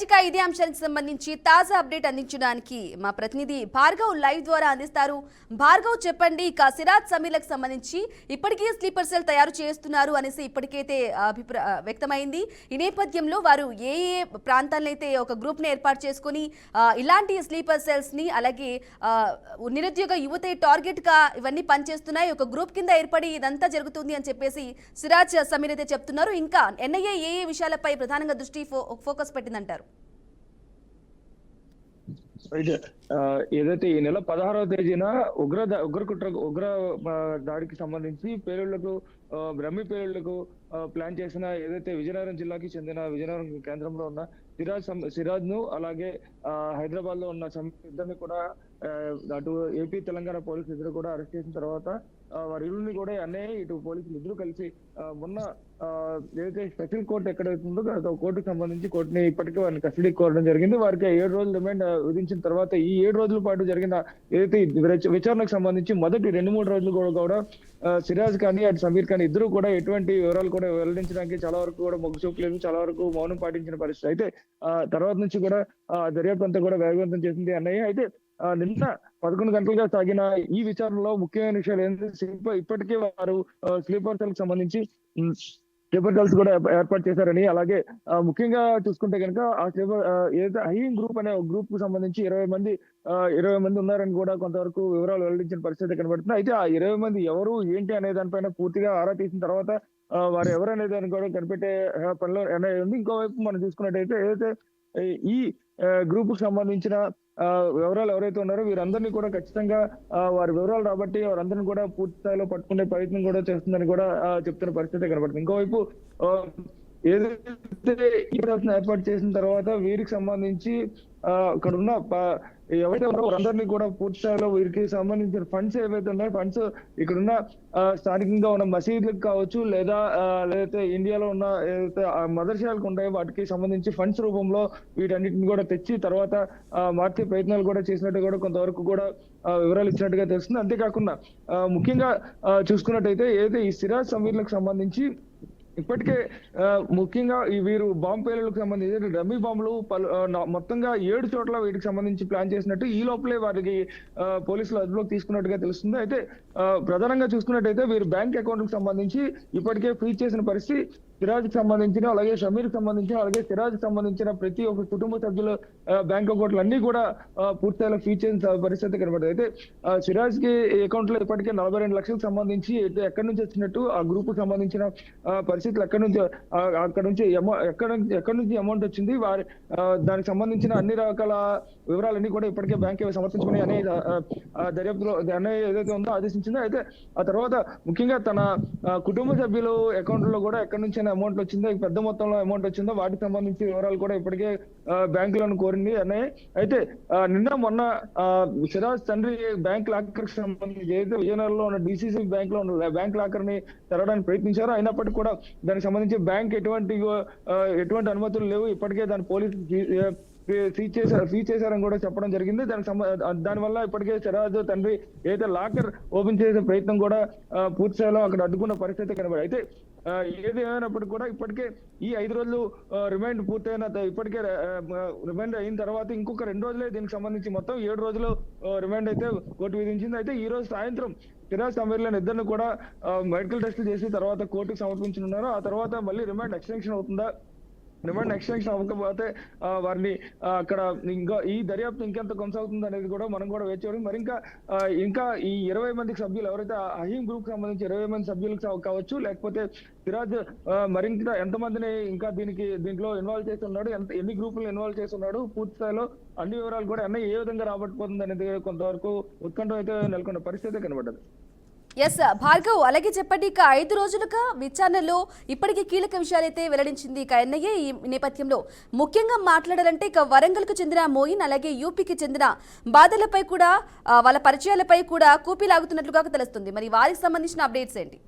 ఇదే అంశానికి సంబంధించి తాజా అప్డేట్ అందించడానికి మా ప్రతినిధి భార్గవ్ లైవ్ ద్వారా అందిస్తారు. భార్గవ్, చెప్పండి. ఇక సిరాజ్ సమీర్లకు సంబంధించి ఇప్పటికే స్లీపర్ సెల్ తయారు చేస్తున్నారు అనేసి ఇప్పటికైతే వ్యక్తమైంది. ఈ నేపథ్యంలో వారు ఏ ఏ ప్రాంతాలను అయితే ఒక గ్రూప్ ని ఏర్పాటు చేసుకుని ఇలాంటి స్లీపర్ సెల్స్ ని అలాగే నిరుద్యోగ యువత టార్గెట్ గా ఇవన్నీ పనిచేస్తున్నాయి, ఒక గ్రూప్ కింద ఏర్పడి ఇదంతా జరుగుతుంది అని చెప్పేసి సిరాజ్ సమీర్ అయితే చెప్తున్నారు. ఇంకా ఎన్ఐఏ ఏ ఏ విషయాలపై ప్రధానంగా దృష్టి ఫోకస్ పెట్టిందంటారు? ఏదైతే ఈ నెల 16వ తేదీన ఉగ్ర దాడికి సంబంధించి పేలుళ్లకు బ్రహ్మి పేలుళ్లకు ప్లాన్ చేసిన ఏదైతే విజయనగరం జిల్లాకి చెందిన విజయనగరం కేంద్రంలో ఉన్న సిరాజ్ ను అలాగే హైదరాబాద్ లో ఉన్న ఇద్దరిని కూడా అటు ఏపీ తెలంగాణ పోలీసులు ఇద్దరు కూడా అరెస్ట్ చేసిన తర్వాత వారి ఇరువుని కూడా అన్నయ్య ఇటు పోలీసులు ఇద్దరు కలిసి మొన్న ఏదైతే స్పెషల్ కోర్టు ఎక్కడైతే ఉందో కోర్టుకు సంబంధించి కోర్టుని ఇప్పటికే వారిని కస్టడీకి కోరడం జరిగింది. వారికి 7 రోజులు రిమాండ్ విధించిన తర్వాత ఈ 7 రోజుల పాటు జరిగిన ఏదైతే విచారణకు సంబంధించి మొదటి 2-3 రోజులు కూడా సిరాజ్ కానీ అటు సమీర్ కానీ ఇద్దరు కూడా ఎటువంటి వివరాలు కూడా వెల్లడించడానికి చాలా వరకు కూడా మొగ్గు చూపలేదు, చాలా వరకు మౌనం పాటించిన పరిస్థితి. అయితే తర్వాత నుంచి కూడా దర్యాప్తు అంతా కూడా వేగవంతం చేసింది అన్నయ్య. అయితే నిన్న 11 గంటలుగా సాగిన ఈ విచారణలో ముఖ్యమైన విషయాలు ఏంటంటే ఇప్పటికే వారు స్లీపర్ సెల్ కి సంబంధించి స్లీపర్ సెల్స్ కూడా ఏర్పాటు చేశారని, అలాగే ముఖ్యంగా చూసుకుంటే కనుక ఆ స్లీపర్ ఏదైతే హైయింగ్ గ్రూప్ అనే గ్రూప్ కు సంబంధించి 20 మంది ఉన్నారని కూడా కొంతవరకు వివరాలు వెల్లడించిన పరిస్థితి కనబడుతుంది. అయితే ఆ 20 మంది ఎవరు ఏంటి అనే దానిపైన పూర్తిగా ఆరా తీసిన తర్వాత వారు ఎవరనే దాన్ని కూడా కనిపెట్టే పనిలో ఉంది. ఇంకోవైపు మనం చూసుకున్నట్టయితే ఏదైతే ఈ గ్రూప్ కు సంబంధించిన వివరాలు ఎవరైతే ఉన్నారో వీరందరినీ కూడా ఖచ్చితంగా వారి వివరాలు రాబట్టి వారందరినీ కూడా పూర్తి స్థాయిలో పట్టుకునే ప్రయత్నం కూడా చేస్తుందని కూడా చెప్తున్న పరిస్థితి కనబడుతుంది. ఇంకోవైపు ఏదైతే ఈ ఏర్పాటు చేసిన తర్వాత వీరికి సంబంధించి అక్కడ ఉన్న ఎవరైతే ఉన్నారో వారందరినీ కూడా పూర్తి స్థాయిలో వీరికి సంబంధించిన ఫండ్స్ ఏవైతే ఉన్నాయో ఫండ్స్ ఇక్కడున్న స్థానికంగా ఉన్న మసీదులకు కావచ్చు లేదైతే ఇండియాలో ఉన్న ఏదైతే మదర్సాలకు ఉంటాయో వాటికి సంబంధించి ఫండ్స్ రూపంలో వీటన్నిటిని కూడా తెచ్చి తర్వాత మార్చే ప్రయత్నాలు కూడా చేసినట్టు కూడా కొంతవరకు కూడా వివరాలు ఇచ్చినట్టుగా తెలుస్తుంది. అంతేకాకుండా ముఖ్యంగా చూసుకున్నట్టయితే ఏదైతే ఈ సిరాజ్ సమీర్లకు సంబంధించి ఇప్పటికే ముఖ్యంగా వీరు బాంబు పేలులకు సంబంధించి డమ్మీ బాంబులు మొత్తంగా 7 చోట్ల వీటికి సంబంధించి ప్లాన్ చేసినట్టు ఈ లోపలే వారికి పోలీసులు అదుపులోకి తీసుకున్నట్టుగా తెలుస్తుంది. అయితే ప్రధానంగా చూసుకున్నట్టయితే వీరు బ్యాంక్ అకౌంట్ కు సంబంధించి ఇప్పటికే ఫ్రీజ్ చేసిన పరిస్థితి. సిరాజ్ కి సంబంధించిన అలాగే షమీర్ కి సంబంధించిన అలాగే సిరాజ్ కి సంబంధించిన ప్రతి ఒక్క కుటుంబ సభ్యుల బ్యాంక్ అకౌంట్లు అన్ని కూడా పూర్తిగా ఫ్రీజ్ చేసిన పరిస్థితి కనబడుతుంది. అయితే సిరాజ్ కి అకౌంట్ లో ఇప్పటికే 42 లక్షలకు సంబంధించి ఎక్కడి నుంచి వచ్చినట్టు ఆ గ్రూప్ కు సంబంధించిన పరిస్థితులు ఎక్కడి నుంచి అమౌంట్ వచ్చింది వారి దానికి సంబంధించిన అన్ని రకాల వివరాలన్నీ కూడా ఇప్పటికే బ్యాంక్ సమర్పించుకుని అనే దర్యాప్తులో ఏదైతే ఉందో ఆదేశించిందో. అయితే ఆ తర్వాత ముఖ్యంగా తన కుటుంబ సభ్యుల అకౌంట్ లో కూడా ఎక్కడి నుంచి అమౌంట్ వచ్చిందో పెద్ద మొత్తంలో అమౌంట్ వచ్చిందో వాటికి సంబంధించి వివరాలు కూడా ఇప్పటికే బ్యాంకులను కోరింది అన్నయ్య. అయితే మొన్న సిరాజ్ తండ్రి బ్యాంక్ లాకర్ కి సంబంధించి ఏదైతే విజయనగరంలో ఉన్న డిసిసి బ్యాంక్ లో ఉన్న బ్యాంక్ లాకర్ ని తెరవడానికి ప్రయత్నించారో అయినప్పటికీ కూడా దానికి సంబంధించి బ్యాంక్ ఎటువంటి అనుమతులు లేవు, ఇప్పటికే దాని పోలీసులు సీజ్ చేశారని కూడా చెప్పడం జరిగింది. దానివల్ల ఇప్పటికే సిరాజ్ తండ్రి ఏదైతే లాకర్ ఓపెన్ చేసే ప్రయత్నం కూడా పూర్తి స్థాయిలో అక్కడ అడ్డుకున్న పరిస్థితి కనబడి. అయితే ఏది ఏమైనప్పటికీ కూడా ఇప్పటికే ఈ 5 రోజులు రిమైండ్ పూర్తయిన ఇప్పటికే రిమైండ్ అయిన తర్వాత ఇంకొక 2 రోజులే దీనికి సంబంధించి మొత్తం 7 రోజులు రిమైండ్ అయితే కోర్టు విధించింది. అయితే ఈ రోజు సాయంత్రం సిరాజ్ సమీర్లను ఇద్దరిని కూడా మెడికల్ టెస్టులు చేసి తర్వాత కోర్టుకు సమర్పించనున్నారు. ఆ తర్వాత మళ్ళీ రిమైండ్ ఎక్స్టెన్షన్ అవుతుందా, రిమాండ్ ఎక్స్టెన్షన్ అవ్వకపోతే వారిని అక్కడ ఈ దర్యాప్తు ఇంకెంత కొనసాగుతుంది అనేది కూడా మనం కూడా వేచి చూడాలి. మరి ఇంకా ఈ 20 మంది సభ్యులు ఎవరైతే హయీం గ్రూప్ కి సంబంధించి 20 మంది సభ్యులకు కావచ్చు, లేకపోతే సిరాజ్ మరింత ఎంతమందిని ఇంకా దీంట్లో ఇన్వాల్వ్ చేసి ఉన్నాడు, ఎన్ని గ్రూపులు ఇన్వాల్వ్ చేసి ఉన్నాడు, పూర్తి స్థాయిలో అన్ని వివరాలు కూడా ఏ విధంగా రాబట్టుపోతుంది అనేది కొంతవరకు ఉత్కంఠ అయితే నెలకొన్న పరిస్థితి కనబడ్డది. ఎస్ భార్గవ్, అలాగే చెప్పండి. ఇక 5 రోజులుగా విచారణలో ఇప్పటికీ కీలక విషయాలైతే వెల్లడించింది ఇక ఎన్ఐఏ. ఈ నేపథ్యంలో ముఖ్యంగా మాట్లాడాలంటే ఇక వరంగల్ కు చెందిన మోయిన్ అలాగే యూపీకి చెందిన బాధలపై కూడా వాళ్ళ పరిచయాలపై కూడా కూపీలాగుతున్నట్లుగా తెలుస్తుంది. మరి వారికి సంబంధించిన అప్డేట్స్ ఏంటి?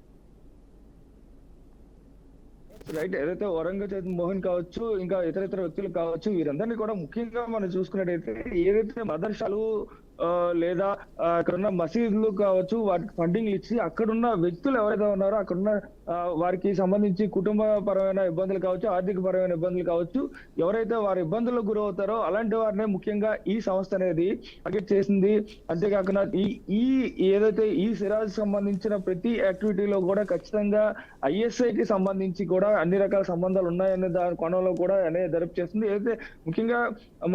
రైట్, ఏదైతే వరంగల్ చేతి మోహన్ కావచ్చు, ఇంకా ఇతర వ్యక్తులు కావచ్చు, వీరందరినీ కూడా ముఖ్యంగా మనం చూసుకున్నట్టయితే ఏదైతే మదర్సాలు లేదా అక్కడున్న మసీదులు కావచ్చు వాటికి ఫండింగ్ ఇచ్చి అక్కడున్న వ్యక్తులు ఎవరైతే ఉన్నారో అక్కడున్న వారికి సంబంధించి కుటుంబ పరమైన ఇబ్బందులు కావచ్చు, ఆర్థిక పరమైన ఇబ్బందులు కావచ్చు, ఎవరైతే వారి ఇబ్బందులకు గురవుతారో అలాంటి వారినే ముఖ్యంగా ఈ సంస్థ అనేది టార్గెట్ చేసింది. అంతేకాకుండా ఈ ఏదైతే ఈ సిరాజ్ సంబంధించిన ప్రతి యాక్టివిటీలో కూడా ఖచ్చితంగా ఐఎస్ఐకి సంబంధించి కూడా అన్ని రకాల సంబంధాలు ఉన్నాయనే దాని కోణంలో కూడా అనేది దర్యాప్తు చేస్తుంది. ఏదైతే ముఖ్యంగా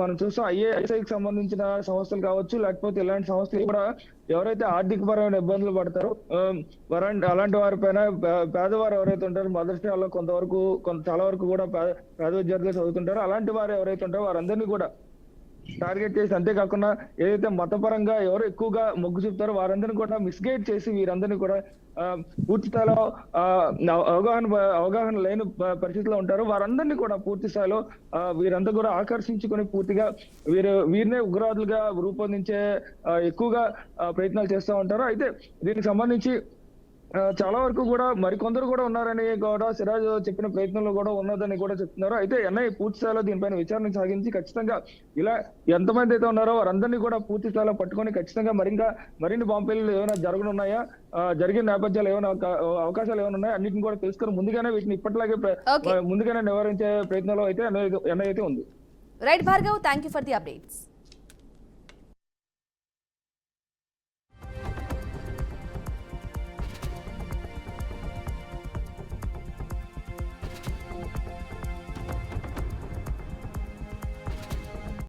మనం చూస్తాం ఐఎస్ఐకి సంబంధించిన సంస్థలు కావచ్చు, లేకపోతే ఇలాంటి సంస్థలు కూడా ఎవరైతే ఆర్థిక పరమైన ఇబ్బందులు పడతారో అలాంటి వారి పైన పేదవారు ఎవరైతే ఉంటారో మదర్సాలో చాలా వరకు కూడా పేద విద్యార్థులు చదువుతుంటారో అలాంటి వారు ఎవరైతే ఉంటారో వారందరినీ కూడా టార్గెట్ చేసి, అంతేకాకుండా ఏదైతే మతపరంగా ఎవరు ఎక్కువగా మొగ్గు చూపుతారో వారందరినీ కూడా మిస్గైడ్ చేసి వీరందరినీ కూడా పూర్తి స్థాయిలో అవగాహన లేని పరిస్థితిలో ఉంటారు. వారందరినీ కూడా పూర్తి స్థాయిలో వీరంతా కూడా ఆకర్షించుకొని పూర్తిగా వీరినే ఉగ్రవాదులుగా రూపొందించే ఎక్కువగా ప్రయత్నాలు చేస్తూ ఉంటారు. అయితే దీనికి సంబంధించి చాలా వరకు కూడా మరికొందరు కూడా ఉన్నారని కూడా సిరాజ్ చెప్పిన ప్రయత్నంలో కూడా ఉన్నదని కూడా చెప్తున్నారు. అయితే ఎన్ఐ పూర్తి స్థాయిలో దీనిపైన విచారణ సాగించి ఖచ్చితంగా ఇలా ఎంతమంది అయితే ఉన్నారో వారందరినీ కూడా పూర్తి స్థాయిలో పట్టుకొని ఖచ్చితంగా మరిన్ని బాంబేలు ఏమైనా జరగనున్నాయా, జరిగిన నేపథ్యాలు ఏమైనా అవకాశాలు ఏమైనా ఉన్నాయా అన్నింటిని కూడా తెలుసుకొని ముందుగానే వీటిని ఇప్పటిలాగే ముందుగానే నివారించే ప్రయత్నంలో అయితే ఎన్ఐ అయితే ఉంది. Right Bhargav, thank you for the updates.